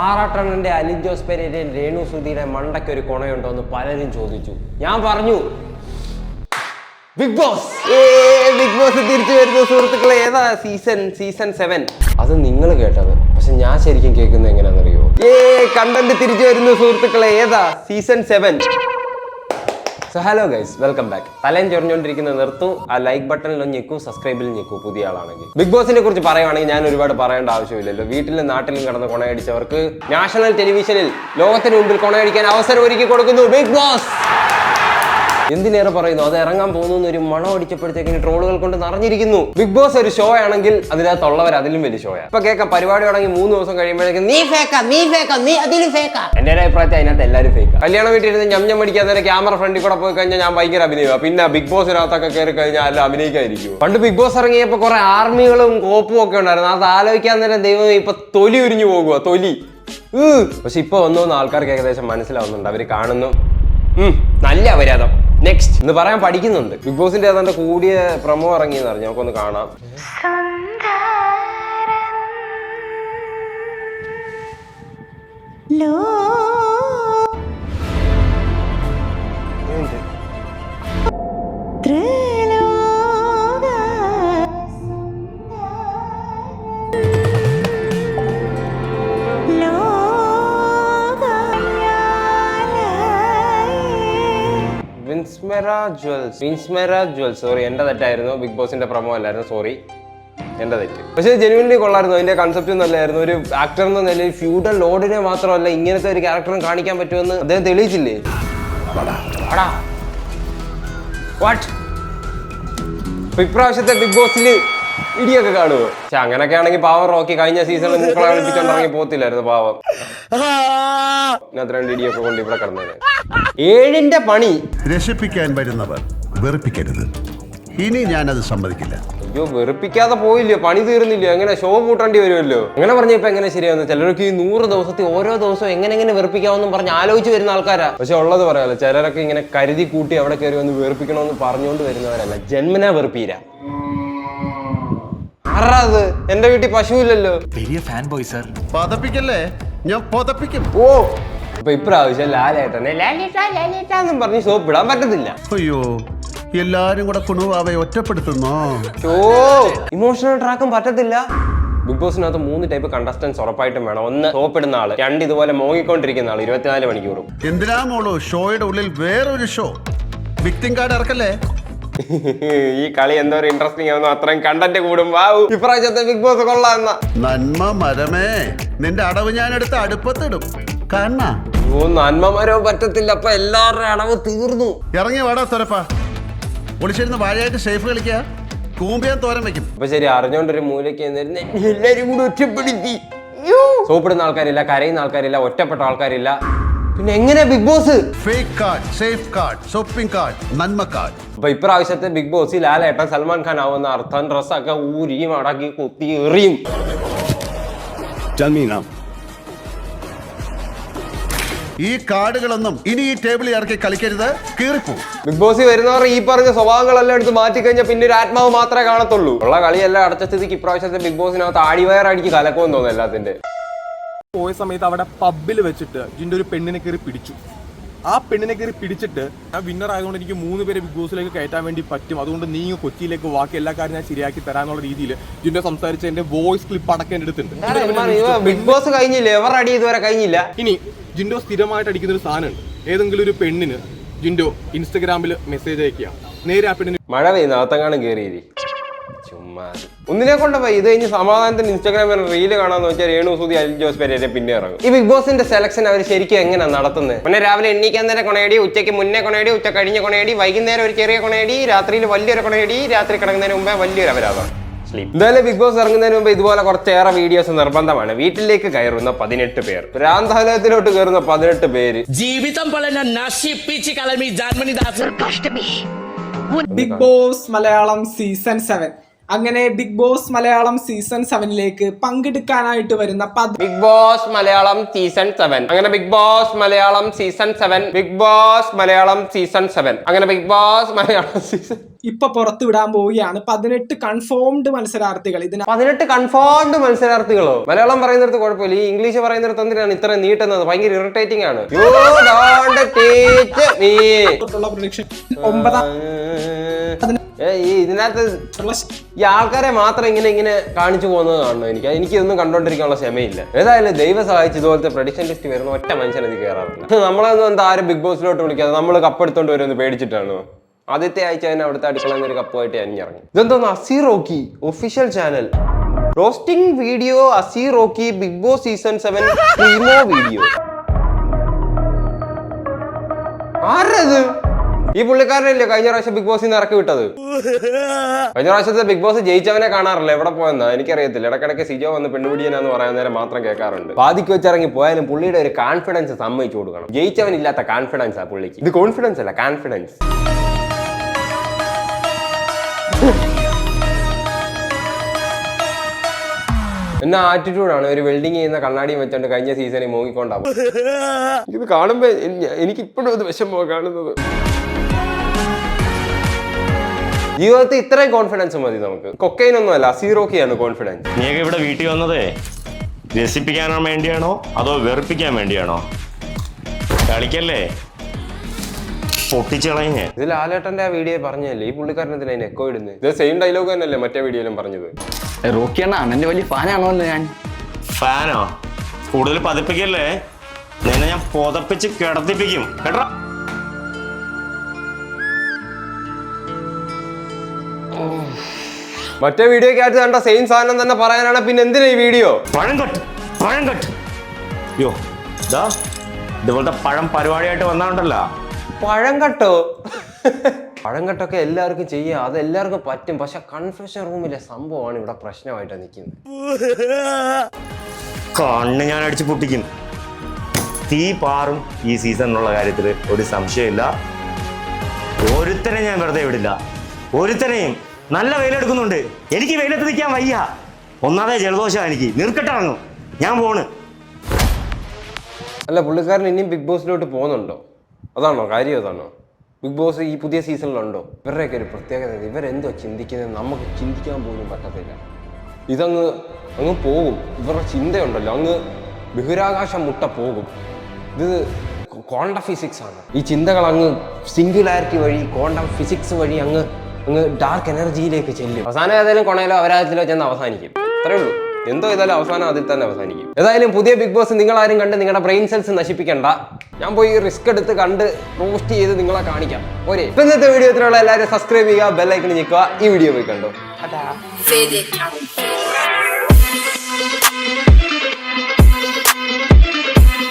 ആറാട്ടണ്ണന്റെ അലിൻ ജോസ് പെരേരയും രേണു സുധിയുടെ മണ്ടയ്ക്ക് ഒരു കൊണയുണ്ടോ എന്ന് പലരും ചോദിച്ചു. ഞാൻ പറഞ്ഞു ബിഗ് ബോസ് തിരിച്ചു വരുന്നു സുഹൃത്തുക്കളെ. ഏതാ സീസൺ 7? അത് നിങ്ങൾ കേട്ടത്, പക്ഷെ ഞാൻ ശരിക്കും കേൾക്കുന്നത് എങ്ങനെയാണെന്നറിയോ? കണ്ടന്റ് തിരിച്ചു വരുന്നു സുഹൃത്തുക്കളെ. ഏതാ season 7? So hello guys, welcome back. തലേം ചൊറിഞ്ഞുകൊണ്ടിരിക്കുന്നത് നിർത്തൂ, ആ ലൈക്ക് ബട്ടണിലും ഞെക്കൂ, സബ്സ്ക്രൈബിലും ഞെക്കൂ പുതിയ ആളാണെങ്കിൽ. ബിഗ് ബോസിനെ കുറിച്ച് പറയുവാണെങ്കിൽ ഞാൻ ഒരുപാട് പറയേണ്ട ആവശ്യമില്ലല്ലോ. വീട്ടിലും നാട്ടിലും കിടന്ന് കൊണയടിച്ചവർക്ക് നാഷണൽ ടെലിവിഷനിൽ ലോകത്തിന് മുമ്പിൽ കൊണയടിക്കാൻ അവസരം ഒരുക്കി കൊടുക്കുന്നു ബിഗ് ബോസ്. എന്തിനേറെ പറയുന്നു, അത് ഇറങ്ങാൻ പോകുന്ന ഒരു മണം അടിച്ചപ്പോഴത്തേക്കിന് ട്രോളുകൾ കൊണ്ട് നിറഞ്ഞിരിക്കുന്നു. ബിഗ് ബോസ് ഒരു ഷോ ആണെങ്കിൽ അതിനകത്തുള്ളവർ അതിലും വലിയ ഷോയാണ്. ഇപ്പൊ കേൾക്കാം, പരിപാടി തുടങ്ങി 3 ദിവസം കഴിയുമ്പോഴേക്കും നീ ഫേക്കാ നീ അതിലും ഫേക്കാ. എന്റെ അഭിപ്രായത്തിൽ അതിനകത്ത് എല്ലാവരും ഫേക്കാ. കല്യാണം വീട്ടിലിരുന്ന് ഞം അടിക്കാൻ നേരെ ക്യാമറ ഫ്രണ്ടിൽ കൂടെ പോയി കഴിഞ്ഞാൽ ഞാൻ ഭയങ്കര അഭിനയിക്കുക. പിന്നെ ബിഗ് ബോസിനകത്തൊക്കെ കയറി കഴിഞ്ഞാൽ അല്ല അഭിനയിക്കായിരിക്കും. പണ്ട് ബിഗ് ബോസ് ഇറങ്ങിയപ്പോ കുറെ ആർമികളും കോപ്പും ഒക്കെ ഉണ്ടായിരുന്നു. അത് ആലോചിക്കാൻ നേരം ദൈവം ഇപ്പൊ തൊലി ഉരിഞ്ഞു പോകുക, തൊലി. പക്ഷെ ഇപ്പൊ ഒന്നൊന്ന് ആൾക്കാർക്ക് ഏകദേശം മനസ്സിലാവുന്നുണ്ട്. അവര് കാണുന്നു നല്ല അപരാധം. നെക്സ്റ്റ് എന്ന് പറയാൻ പഠിക്കുന്നുണ്ട്. ബിഗ് ബോസിന്റെ ഏതാണ്ട് കൂടിയ പ്രമോ ഇറങ്ങിയെന്ന് അറിഞ്ഞു, നമുക്കൊന്ന് കാണാം. വിൻസ്മെറ ജ്വൽസ്. സോറി, എന്റെ തെറ്റായിരുന്നു. ബിഗ് ബോസിന്റെ പ്രമോ അല്ലായിരുന്നു, സോറി, എന്റെ തെറ്റ്. പക്ഷെ ജെനുവിൻലി കൊള്ളായിരുന്നു. അതിന്റെ കൺസെപ്റ്റ് നല്ലായിരുന്നു. ഒരു ആക്ടർ എന്ന നിലയിൽ ഫ്യൂഡൽ ലോഡിനെ മാത്രമല്ല ഇങ്ങനത്തെ ഒരു ക്യാരക്ടറും കാണിക്കാൻ പറ്റുമെന്ന് അദ്ദേഹം തെളിയിച്ചില്ലേ? ഇപ്രാവശ്യത്തെ ബിഗ് ബോസിൽ ഇടിയൊക്കെ കാണുമോ? പക്ഷെ അങ്ങനൊക്കെ ആണെങ്കിൽ പാവം റോക്കി കഴിഞ്ഞ സീസണിൽ മുക്കളെ കളിപ്പിച്ചോണ്ടിറങ്ങി പോത്തില്ലായിരുന്നു പാവം. ഇതിനകത്ത് 2 ഇടിയൊക്കെ കൊണ്ട് ഇവിടെ കിടന്നത്. 7ന്റെ പണി രക്ഷിപ്പിക്കാൻ വരുന്നവർ വെറുപ്പിക്കരുത്. ഇനി ഞാനത് സമ്മതിക്കില്ല. അയ്യോ, വെറുപ്പിക്കാതെ പോയില്ലയോ? പണി തീർന്നില്ലയോ? എങ്ങനെ ഷോ കൂട്ടേണ്ടി വരുമല്ലോ? അങ്ങനെ പറഞ്ഞ ഇപ്പൊ എങ്ങനെ ശരിയാവുന്നു? ചിലർക്ക് ഈ 100 ദിവസത്തിൽ ഓരോ ദിവസവും എങ്ങനെ വെറുപ്പിക്കാമെന്നും പറഞ്ഞ് ആലോചിച്ച് വരുന്ന ആൾക്കാരാ. പക്ഷെ ഉള്ളത് പറയാലോ, ചിലരൊക്കെ ഇങ്ങനെ കരുതി കൂട്ടി അവിടെ കയറി വന്ന് വെറുപ്പിക്കണമെന്ന് പറഞ്ഞുകൊണ്ട് വരുന്നവരല്ല, ജന്മനാ വെറുപ്പീര. അത് എന്റെ വീട്ടിൽ പശുവില്ലല്ലോ. വലിയ ഫാൻ ബോയ് സർ. പതപ്പിക്കല്ലേ, ഞാൻ പതപ്പിക്കും. ഓ, അപ്പൊ ഇപ്രാവശ്യം ലാലേട്ടനെ ലാലേട്ടാന്നും പറഞ്ഞ് സോപ്പ് ഇടാൻ പറ്റത്തില്ല. അയ്യോ, എല്ലാരും കൂടെ കുണുവാവെ ഒറ്റപ്പെടുത്തുന്നോ? ഓ, ഇമോഷണൽ ട്രാക്കും പറ്റത്തില്ല. ബിഗ് ബോസിനകത്ത് 3 ടൈപ്പ് കണ്ടസ്റ്റൻസ് ഉറപ്പായിട്ടും വേണം. 1 സോപ്പിടുന്ന ആള്, 2 ഇതുപോലെ മോങ്ങിക്കൊണ്ടിരിക്കുന്ന ആള് 24 മണിക്കൂറും. എന്തിനാ മോളൂ ഷോയുടെ ഉള്ളിൽ വേറൊരു ഷോ? Victim card ഇറക്കല്ലേ. ഈ കളി എന്തോ ഒരു ഇൻട്രസ്റ്റിംഗ് ആവുന്നു, അത്രയും കണ്ടന്റ് കൂടും. ഇപ്രാവശ്യത്തെ ബിഗ് ബോസ് കൊള്ളാന്ന. നന്മ മരമേ, നിന്റെ അടവ് ഞാൻ എടുത്ത് അടുപ്പത്തിടും. കാണാ നന്മ മരവും പറ്റത്തില്ല. അപ്പൊ എല്ലാവരുടെയും അടവ് തീർന്നു. ഇറങ്ങി വാടാ തുരപ്പാ. ഒളിച്ചിരുന്ന് വാഴയായിട്ട് ഷേഫ് കളിക്കുക, കൂമ്പിയാൻ തോരൻ വെക്കും. അപ്പൊ ശരി, അറിഞ്ഞോണ്ടൊരു മൂലയ്ക്ക് എല്ലാരും കൂടി ഒറ്റപ്പെടുത്തി. സോപ്പിടുന്ന ആൾക്കാരില്ല, കരയുന്ന ആൾക്കാരില്ല, ഒറ്റപ്പെട്ട ആൾക്കാരില്ല. പിന്നെ എങ്ങനെ big boss? Fake card, safe card, shopping card, നന്മ കാർഡ്. അപ്പൊ ഇപ്രാവശ്യത്തെ ബിഗ് ബോസ് ലാലേട്ടൻ സൽമാൻ ഖാൻ ആവുന്ന അർത്ഥം ഡ്രസ്സൊക്കെ ഊരിയും അടക്കി കുത്തി എറിയും. ഈ കാർഡുകളൊന്നും ഇനി ഈ ടേബിളിൽ ഇറക്കി കളിക്കരുത്, കീറിപ്പോ. ബിഗ് ബോസിൽ വരുന്നവർ ഈ പറഞ്ഞ സ്വഭാവങ്ങളെല്ലാം എടുത്ത് മാറ്റിക്കഴിഞ്ഞാൽ പിന്നെ ഒരു ആത്മാവ് മാത്രമേ കാണത്തുള്ളൂ. ഉള്ള കളിയെല്ലാം അടച്ച സ്ഥിതിക്ക് ഇപ്രാവശ്യത്തെ ബിഗ് ബോസിനകത്ത് ആടിവയറടിക്ക് കലക്കുമെന്ന് തോന്നുന്നു എല്ലാത്തിന്റെ. പോയ സമയത്ത് അവിടെ പബ്ബിൽ വെച്ചിട്ട് ജിന്റെ ഒരു പെണ്ണിനെ കയറി പിടിച്ചു. ആ പെണ്ണിനെ കയറി പിടിച്ചിട്ട് ഞാൻ വിന്നർ ആയതുകൊണ്ട് എനിക്ക് 3 പേരെ ബിഗ് ബോസിലേക്ക് കയറ്റാൻ വേണ്ടി പറ്റും, അതുകൊണ്ട് നീ കൊച്ചിയിലേക്ക് ബാക്കി എല്ലാ കാര്യം ഞാൻ ശരിയാക്കി തരാന്നുള്ള രീതിയിൽ ജിന്റെ സംസാരിച്ച് എന്റെ വോയിസ് ക്ലിപ്പ് അടക്കം എടുത്തിട്ടുണ്ട്. ബിഗ് ബോസ് കഴിഞ്ഞില്ല, എവർ അടി ഇതുവരെ കഴിഞ്ഞില്ല. ഇനി ജിൻഡോ സ്ഥിരമായിട്ട് അടിക്കുന്ന ഒരു സാധനമുണ്ട്. ഏതെങ്കിലും ഒരു പെണ്ണിന് ജിൻഡോ ഇൻസ്റ്റഗ്രാമിൽ മെസ്സേജ് അയക്കുക, നേരെ ആ പെണ്ണിന് മഴ പെയ്യുന്ന അകത്തങ്ങാനും കയറിയിരി. ചുമ്മാ ഒന്നിനെ കൊണ്ട് പോയി ഇത് കഴിഞ്ഞ് സമാധാനത്തിന് ഇൻസ്റ്റാഗ്രാമിൽ റീല് കാണാന്ന് വെച്ചാൽ രേണു സുധി അലിൻ ജോസ് പെരേര പിന്നെ ഇറങ്ങും. ഈ ബിഗ് ബോസിന്റെ സെലക്ഷൻ അവർ ശരിക്കും എങ്ങനെയാണ് നടത്തുന്നത്? പിന്നെ രാവിലെ എണ്ണീക്കാൻ നേരം കൊണയടി, ഉച്ചയ്ക്ക് മുന്നേ കൊണയടി, ഉച്ച കഴിഞ്ഞ കൊണയടി, വൈകുന്നേരം ഒരു ചെറിയ കൊണയടി, രാത്രിയിൽ വലിയൊരു കൊണയടി, രാത്രി കിടക്കുന്നതിന് മുമ്പേ വലിയൊരു അപരാധം. എന്തായാലും ബിഗ് ബോസ് ഇറങ്ങുന്നതിന് മുമ്പ് ഇതുപോലെ കുറച്ചേറെ വീഡിയോസ് നിർബന്ധമാണ്. വീട്ടിലേക്ക് കയറുന്ന 18 പേർ, ഭ്രാന്താലയത്തിലോട്ട് കയറുന്ന 18 പേര്, ജീവിതം ബിഗ് ബോസ് മലയാളം സീസൺ 7. അങ്ങനെ ബിഗ് ബോസ് മലയാളം സീസൺ 7ലേക്ക് പങ്കെടുക്കാനായിട്ട് വരുന്ന ബിഗ് ബോസ് മലയാളം സീസൺ 7. അങ്ങനെ Bigg Boss Malayalam season 7, Bigg Boss Malayalam season 7, അങ്ങനെ ബിഗ് ബോസ് മലയാളം സീസൺ ഇപ്പൊ പുറത്തു വിടാൻ പോവുകയാണ്. 18 കൺഫേംഡ് മത്സരാർത്ഥികൾ. 18 കൺഫേംഡ് മത്സരാർത്ഥികളോ? മലയാളം പറയുന്നിടത്ത് കുഴപ്പമില്ല, ഈ ഇംഗ്ലീഷ് പറയുന്നിടത്ത് എന്തിനാണ് ഇത്ര നീട്ടുന്നത്? ഭയങ്കര ഇറിറ്റേറ്റിംഗ് ആണ്. പ്രൊഡിക്ഷൻ 9 ഇതിനകത്ത് ഈ ആൾക്കാരെ മാത്രം ഇങ്ങനെ കാണിച്ചു പോകുന്നത് കാണണം. എനിക്ക് ഇതൊന്നും കണ്ടോണ്ടിരിക്കാനുള്ള ക്ഷമയില്ല. ഏതായാലും ദൈവം സഹായിച്ച് ഇതുപോലത്തെ പ്രഡിക്ഷൻ ലിസ്റ്റ് വരുന്ന ഒറ്റ മനുഷ്യനത് കയറാറില്ല. നമ്മളൊന്നും എന്താ ആരും ബിഗ് ബോസിലോട്ട് വിളിക്കാതെ നമ്മൾ കപ്പെടുത്തോണ്ട് വരുമെന്ന് പേടിച്ചിട്ടാണ്. ആദ്യത്തെ ആഴ്ച തന്നെ അവിടുത്തെ അടുക്കളയിൽ ഒരു കപ്പുമായിട്ട് അനിഞ്ഞിറങ്ങി. ഇതെന്തോന്ന് Aseer Rocky official channel roasting video, Aseer Rocky Bigg Boss season 7 promo video. ആരത്? ഈ പുള്ളിക്കാരനല്ലേ കഴിഞ്ഞ പ്രാവശ്യം ബിഗ് ബോസിൽ നിന്ന് ഇറക്കി വിട്ടത്? കഴിഞ്ഞ പ്രാവശ്യത്തെ ബിഗ് ബോസ് ജയിച്ചവനെ കാണാറില്ല, എവിടെ പോയെന്നാ എനിക്കറിയത്തില്ല. ഇടക്കിടയ്ക്ക് സിജോ വന്ന് പെണ്ണുപിടിയെന്ന് പറയാൻ നേരം മാത്രം കേൾക്കാറുണ്ട്. പാതിക്ക് വെച്ചിറങ്ങി പോയാലും പുള്ളിയുടെ ഒരു കോൺഫിഡൻസ് സമ്മതിച്ചു കൊടുക്കണം. ജയിച്ചവനില്ലാത്ത കോൺഫിഡൻസ് ആ പുള്ളിക്ക്. ഇത് കോൺഫിഡൻസ് അല്ല, കോൺഫിഡൻസ്. എന്നാ ആറ്റിറ്റ്യൂഡാണ്. ഒരു വെൽഡിങ് ചെയ്യുന്ന കണ്ണാടിയും വെച്ചോണ്ട് കഴിഞ്ഞ സീസണിൽ മോങ്ങിക്കൊണ്ടാവും. ഇത് കാണുമ്പോ എനിക്ക് ഇപ്പോഴും അത് വിഷമോ കാണുന്നത്. ജീവിതത്തിൽ ഇത്രയും കോൺഫിഡൻസ് മതി നമുക്ക്. കൊക്കൈനൊന്നും അല്ല, അസീറോക്കിയാണ് കോൺഫിഡൻസ്. നീയൊക്കെ ഇവിടെ വീട്ടിൽ വന്നതേ രസിപ്പിക്കാനോ വേണ്ടിയാണോ അതോ വെറുപ്പിക്കാൻ വേണ്ടിയാണോ? കളിക്കല്ലേ, പൊട്ടിച്ചളഞ്ഞ്. ഇത് ലാലേട്ടന്റെ ആ വീഡിയോ പറഞ്ഞല്ലേ, ഈ പുള്ളിക്കാരനത്തിന് അതിന് എക്കോ ഇടുന്നത്. ഇത് സെയിം ഡയലോഗ് തന്നെയല്ലേ മറ്റേ വീഡിയോയിലും പറഞ്ഞത്. റോക്കിയാണ് അണ്ണന്റെ വലിയ ഫാനാണോ ഞാൻ? ഫാനോ? കൂടുതൽ പതിപ്പിക്കല്ലേ, നിന്നെ ഞാൻ പുതപ്പിച്ച് കിടത്തിപ്പിക്കും കേട്ടോ. മറ്റേ വീഡിയോക്കകത്ത് കണ്ട സെയിം സാധനം തന്നെ പറയാനാണ്, പിന്നെ എന്തിനാ ഈ വീഡിയോ? പഴം കട്ട് യോ ഇതാ ഇതുപോലത്തെ പഴം പരിപാടിയായിട്ട് വന്നാണ്ടല്ലോ. പഴം കട്ടോ? പഴം കട്ടൊക്കെ എല്ലാവർക്കും ചെയ്യാം, അത് എല്ലാവർക്കും പറ്റും. പക്ഷെ കൺഫെഷൻ റൂമിലെ സംഭവമാണ് ഇവിടെ പ്രശ്നമായിട്ട് നിൽക്കുന്നത്. കണ്ണ് ഞാൻ അടിച്ചു പൊട്ടിക്കും. തീ പാറും ഈ സീസണിലുള്ള കാര്യത്തിൽ ഒരു സംശയമില്ല. ഒരുത്തനെ ഞാൻ വെറുതെ വിടില്ല, ഒരുത്തനെയും. നല്ല വെയിലെടുക്കുന്നുണ്ട്, എനിക്ക് വെയിലത്ത് നിൽക്കാൻ വയ്യ. ഒന്നാമതേ ജലദോഷം, എനിക്ക് നിർക്കട്ടിറങ്ങും. ഞാൻ പോണ്. അല്ല, പുള്ളിക്കാരൻ ഇനിയും ബിഗ് ബോസിലോട്ട് പോകുന്നുണ്ടോ? അതാണോ കാര്യം? അതാണോ ബിഗ് ബോസ് ഈ പുതിയ സീസണിലുണ്ടോ? ഇവരുടെയൊക്കെ ഒരു പ്രത്യേകത, ഇവരെന്തോ ചിന്തിക്കുന്നത് നമുക്ക് ചിന്തിക്കാൻ പോലും പറ്റത്തില്ല. അങ്ങ് പോകും. ഇവരുടെ ചിന്തയുണ്ടല്ലോ, അങ്ങ് ബഹിരാകാശം മുട്ട പോകും. ഇത് ക്വാണ്ടം ഫിസിക്സ് ആണ്. ഈ ചിന്തകൾ അങ്ങ് സിംഗുലാരിറ്റി വഴി, ക്വാണ്ടം ഫിസിക്സ് വഴി അങ്ങ് ഡാർക്ക് എനർജിയിലേക്ക് ചെല്ലും. അവസാനം ഏതായാലും കൊണയിലോ അപരാധത്തിലോ ചെന്ന് അവസാനിക്കും. അത്രേ ഉള്ളൂ. എന്തോ ഏതായാലും അവസാനം അതിൽ തന്നെ അവസാനിക്കും. ഏതായാലും പുതിയ ബിഗ് ബോസ് നിങ്ങളാരും കണ്ട് നിങ്ങളുടെ ബ്രെയിൻ സെൽസ് നശിപ്പിക്കണ്ട. ഞാൻ പോയി റിസ്ക് എടുത്ത് കണ്ട് റോസ്റ്റ് ചെയ്ത് നിങ്ങളെ കാണിക്കാം. പോരെ? ഇന്നത്തെ വീഡിയോ ഇത്രയുള്ള എല്ലാവരും സബ്സ്ക്രൈബ് ചെയ്യുക, ബെൽ ഐക്കൺ ഞെക്കുക. ഈ വീഡിയോ പോയി കണ്ടോ.